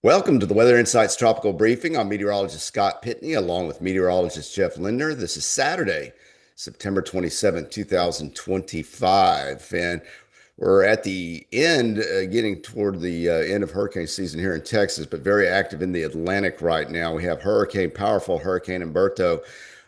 Welcome to the Weather Insights Tropical Briefing. I'm meteorologist Scott Pitney along with meteorologist Jeff Lindner. This is Saturday, September 27th, 2025. And we're at the end, getting toward the end of hurricane season here in Texas, but very active in the Atlantic right now. We have powerful Hurricane Humberto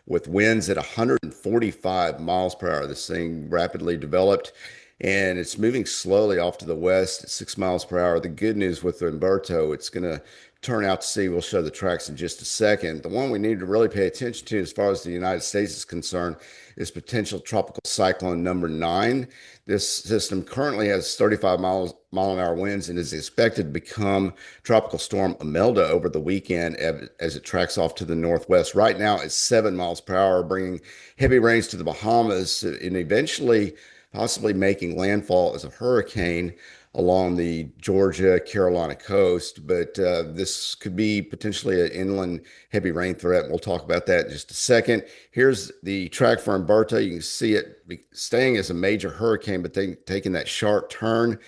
with winds at 145 miles per hour. This thing rapidly developed and it's moving slowly off to the west at 6 miles per hour. The good news with Humberto, it's going to turn out to sea. We'll show the tracks in just a second. The one we need to really pay attention to as far as the United States is concerned is potential tropical cyclone number 9. This system currently has 35 mile an hour winds and is expected to become tropical storm Imelda over the weekend as it tracks off to the northwest. Right now, it's 7 miles per hour, bringing heavy rains to the Bahamas and eventually possibly making landfall as a hurricane along the Georgia, Carolina coast. But this could be potentially an inland heavy rain threat. We'll talk about that in just a second. Here's the track for Humberto. You can see it staying as a major hurricane, but taking that sharp turn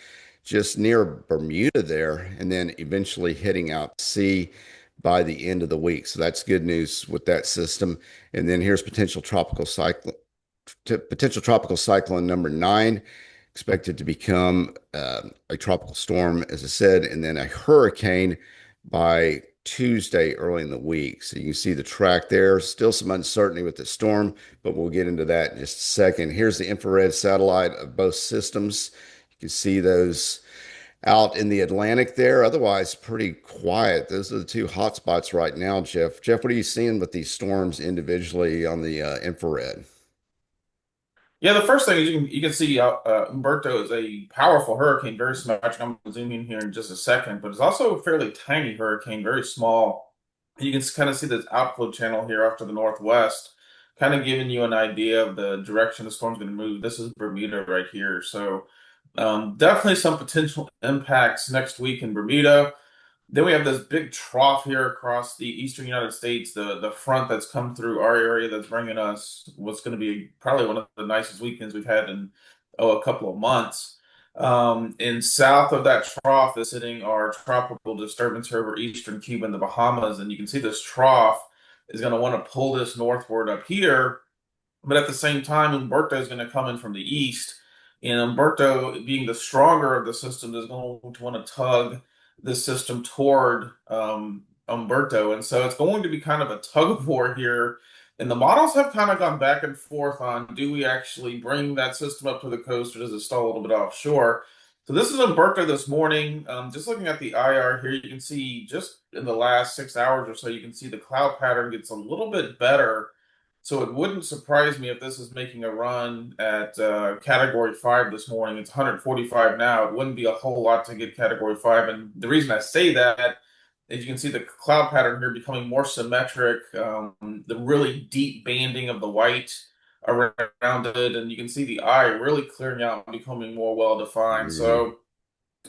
just near Bermuda there, and then eventually heading out to sea by the end of the week. So that's good news with that system. And then here's potential tropical cyclone number 9, expected to become a tropical storm, as I said, and then a hurricane by Tuesday early in the week. So you can see the track there. Still some uncertainty with the storm, but we'll get into that in just a second. Here's the infrared satellite of both systems. You can see those out in the Atlantic there. Otherwise, pretty quiet. Those are the two hot spots right now, Jeff. Jeff, what are you seeing with these storms individually on the infrared? Yeah, the first thing is you can see Humberto is a powerful hurricane, very symmetric. I'm going to zoom in here in just a second, but it's also a fairly tiny hurricane, very small. You can kind of see this outflow channel here off to the northwest, kind of giving you an idea of the direction the storm's going to move. This is Bermuda right here. So definitely some potential impacts next week in Bermuda. Then we have this big trough here across the eastern United States, the front that's come through our area that's bringing us what's going to be probably one of the nicest weekends we've had in a couple of months. And south of that trough is sitting our tropical disturbance here over eastern Cuba and the Bahamas, and you can see this trough is going to want to pull this northward up here, but at the same time, Umberto is going to come in from the east, and Umberto, being the stronger of the system, is going to want to tug the system toward Umberto. And so it's going to be kind of a tug of war here. And the models have kind of gone back and forth on, do we actually bring that system up to the coast or does it stall a little bit offshore? So this is Umberto this morning. Just looking at the IR here, you can see just in the last 6 hours or so, you can see the cloud pattern gets a little bit better. So it wouldn't surprise me if this is making a run at Category 5 this morning. It's 145 now. It wouldn't be a whole lot to get Category 5. And the reason I say that is you can see the cloud pattern here becoming more symmetric, the really deep banding of the white around it. And you can see the eye really clearing out and becoming more well defined. Mhm. So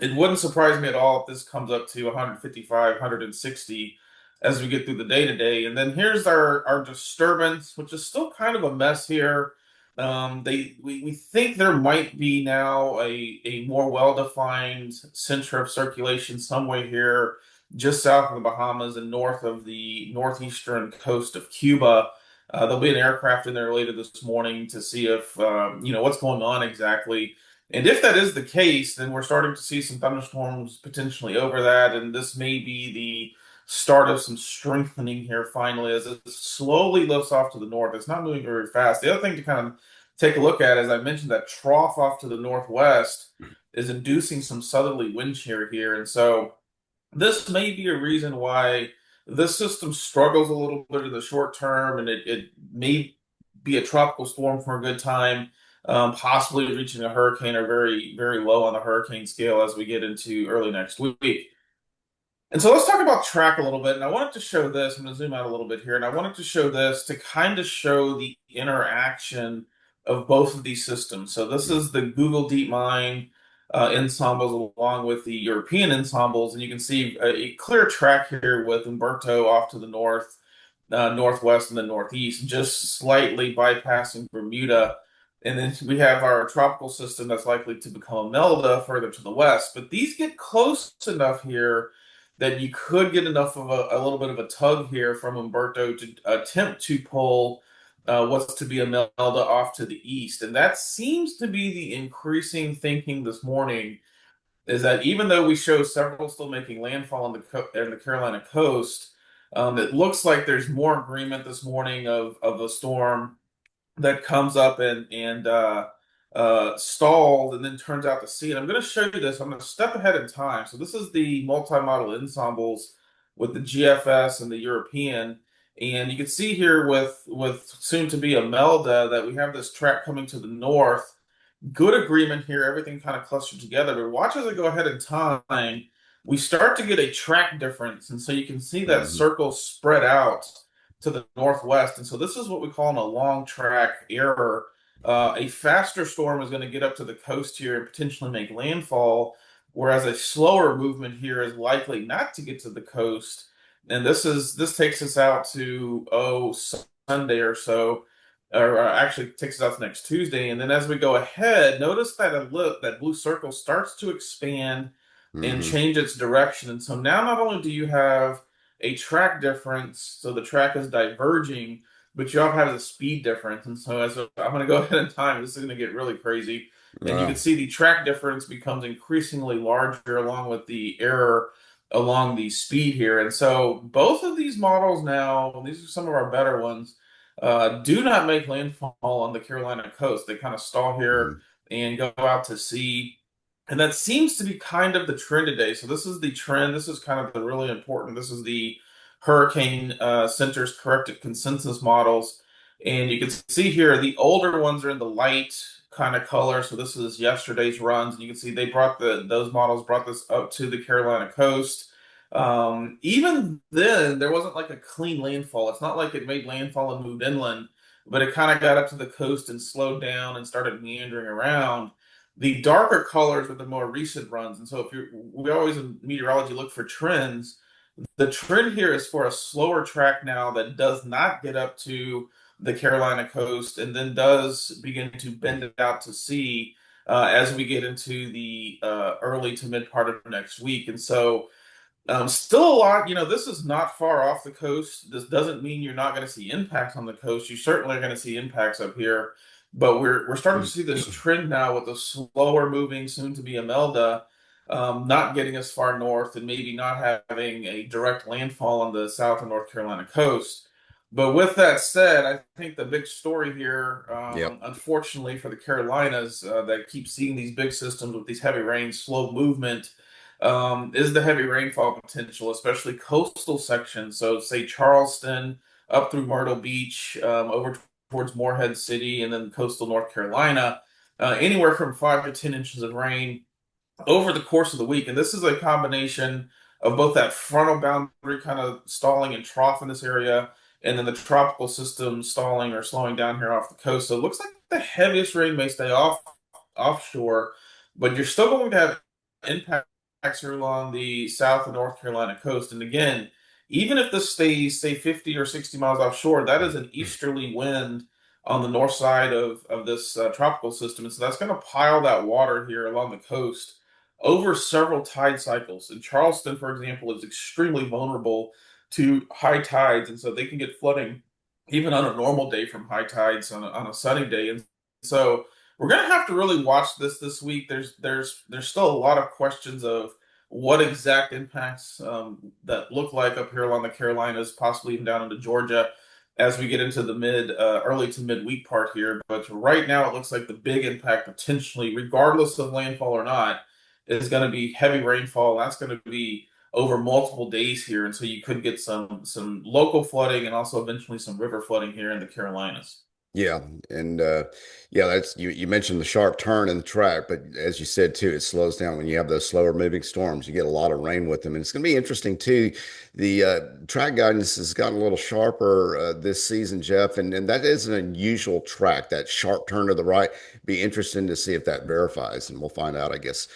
it wouldn't surprise me at all if this comes up to 155, 160 as we get through the day to day. And then here's our disturbance, which is still kind of a mess here. We think there might be now a more well-defined center of circulation somewhere here just south of the Bahamas and north of the northeastern coast of Cuba. There'll be an aircraft in there later this morning to see if what's going on exactly. And if that is the case, then we're starting to see some thunderstorms potentially over that, and this may be the start of some strengthening here finally as it slowly lifts off to the north. It's not moving very fast. The other thing to kind of take a look at, as I mentioned, that trough off to the northwest is inducing some southerly wind shear here, and so this may be a reason why this system struggles a little bit in the short term, and it may be a tropical storm for a good time, possibly reaching a hurricane or very, very low on the hurricane scale as we get into early next week. And so let's talk about track a little bit. And I wanted to show this. I'm going to zoom out a little bit here. And I wanted to show this to kind of show the interaction of both of these systems. So this is the Google DeepMind ensembles along with the European ensembles. And you can see a clear track here with Umberto off to the north, northwest, and the northeast, just slightly bypassing Bermuda. And then we have our tropical system that's likely to become a Melda further to the west. But these get close enough here that you could get enough of a little bit of a tug here from Humberto to attempt to pull what's to be a Melda off to the east. And that seems to be the increasing thinking this morning, is that even though we show several still making landfall in the Carolina coast, it looks like there's more agreement this morning of a storm that comes up and stalled and then turns out to sea. And I'm going to show you this. I'm going to step ahead in time. So this is the multi-model ensembles with the GFS and the European. And you can see here with soon to be a Melda that we have this track coming to the north. Good agreement here. Everything kind of clustered together. But watch as I go ahead in time, we start to get a track difference. And so you can see that Hmm. circle spread out to the northwest. And so this is what we call a long track error. A faster storm is going to get up to the coast here and potentially make landfall, whereas a slower movement here is likely not to get to the coast. And this takes us out to Sunday or so, or actually takes us out to next Tuesday. And then as we go ahead, notice that that blue circle starts to expand and Hmm. change its direction. And so now not only do you have a track difference, so the track is diverging, but you also have the speed difference. And so I'm going to go ahead in time, this is going to get really crazy. And you can Wow. see the track difference becomes increasingly larger along with the error along the speed here. And so both of these models now, these are some of our better ones, do not make landfall on the Carolina coast. They kind of stall here Mhm. and go out to sea. And that seems to be kind of the trend today. So this is the trend. This is kind of the really important. This is the Hurricane Center's corrected consensus models. And you can see here the older ones are in the light kind of color. So this is yesterday's runs. And you can see they brought those models brought this up to the Carolina coast. Even then, there wasn't like a clean landfall. It's not like it made landfall and moved inland, but it kind of got up to the coast and slowed down and started meandering around. The darker colors are the more recent runs. And so we always in meteorology look for trends. The trend here is for a slower track now that does not get up to the Carolina coast and then does begin to bend it out to sea as we get into the early to mid part of next week. And so still a lot, this is not far off the coast. This doesn't mean you're not going to see impacts on the coast. You certainly are going to see impacts up here, but we're starting to see this trend now with the slower moving, soon to be Imelda, not getting as far north and maybe not having a direct landfall on the South and North Carolina coast. But with that said, I think the big story here, Yep. unfortunately for the Carolinas, that keep seeing these big systems with these heavy rains, slow movement is the heavy rainfall potential, especially coastal sections. So, say Charleston up through Myrtle Beach, over towards Morehead City, and then coastal North Carolina, anywhere from 5 to 10 inches of rain over the course of the week. And this is a combination of both that frontal boundary kind of stalling and trough in this area, and then the tropical system stalling or slowing down here off the coast. So it looks like the heaviest rain may stay offshore, but you're still going to have impacts here along the South and North Carolina coast. And again, even if this stays, say, 50 or 60 miles offshore, that is an easterly wind on the north side of this tropical system. And so that's going to pile that water here along the coast over several tide cycles. And Charleston, for example, is extremely vulnerable to high tides. And so they can get flooding even on a normal day from high tides on a sunny day. And so we're going to have to really watch this week. There's still a lot of questions of what exact impacts that look like up here along the Carolinas, possibly even down into Georgia, as we get into the early to mid-week part here. But right now, it looks like the big impact potentially, regardless of landfall or not, is going to be heavy rainfall. That's going to be over multiple days here, and so you could get some local flooding and also eventually some river flooding here in the Carolinas. Yeah, and yeah, that's you mentioned the sharp turn in the track, but as you said too, it slows down when you have those slower moving storms. You get a lot of rain with them, and it's going to be interesting too. The track guidance has gotten a little sharper this season, Jeff, and that is an unusual track. That sharp turn to the right. Be interesting to see if that verifies, and we'll find out, I guess,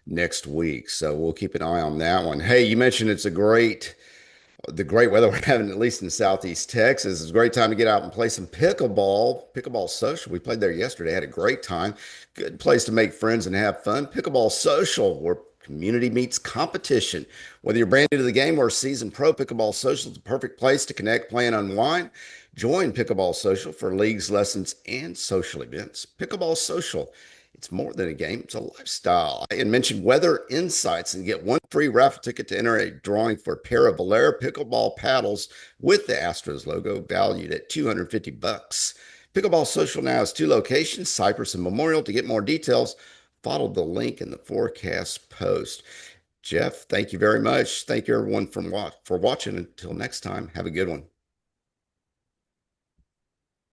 next week. So we'll keep an eye on that one. Hey, you mentioned it's a great the great weather we're having, at least in Southeast Texas. It's a great time to get out and play some pickleball. Pickleball social. We played there yesterday, had a great time. Good place to make friends and have fun. Pickleball social, where Community meets competition. Whether you're brand new to the game or a seasoned pro, Pickleball Social is the perfect place to connect, play, and unwind. Join Pickleball Social for leagues, lessons, and social events. Pickleball Social, it's more than a game, it's a lifestyle. And mention Weather Insights and get one free raffle ticket to enter a drawing for a pair of Valera pickleball paddles with the Astros logo valued at $250. Pickleball Social now has two locations, Cypress and Memorial. To get more details, follow the link in the forecast post. Jeff, thank you very much. Thank you everyone for watching. Until next time, have a good one.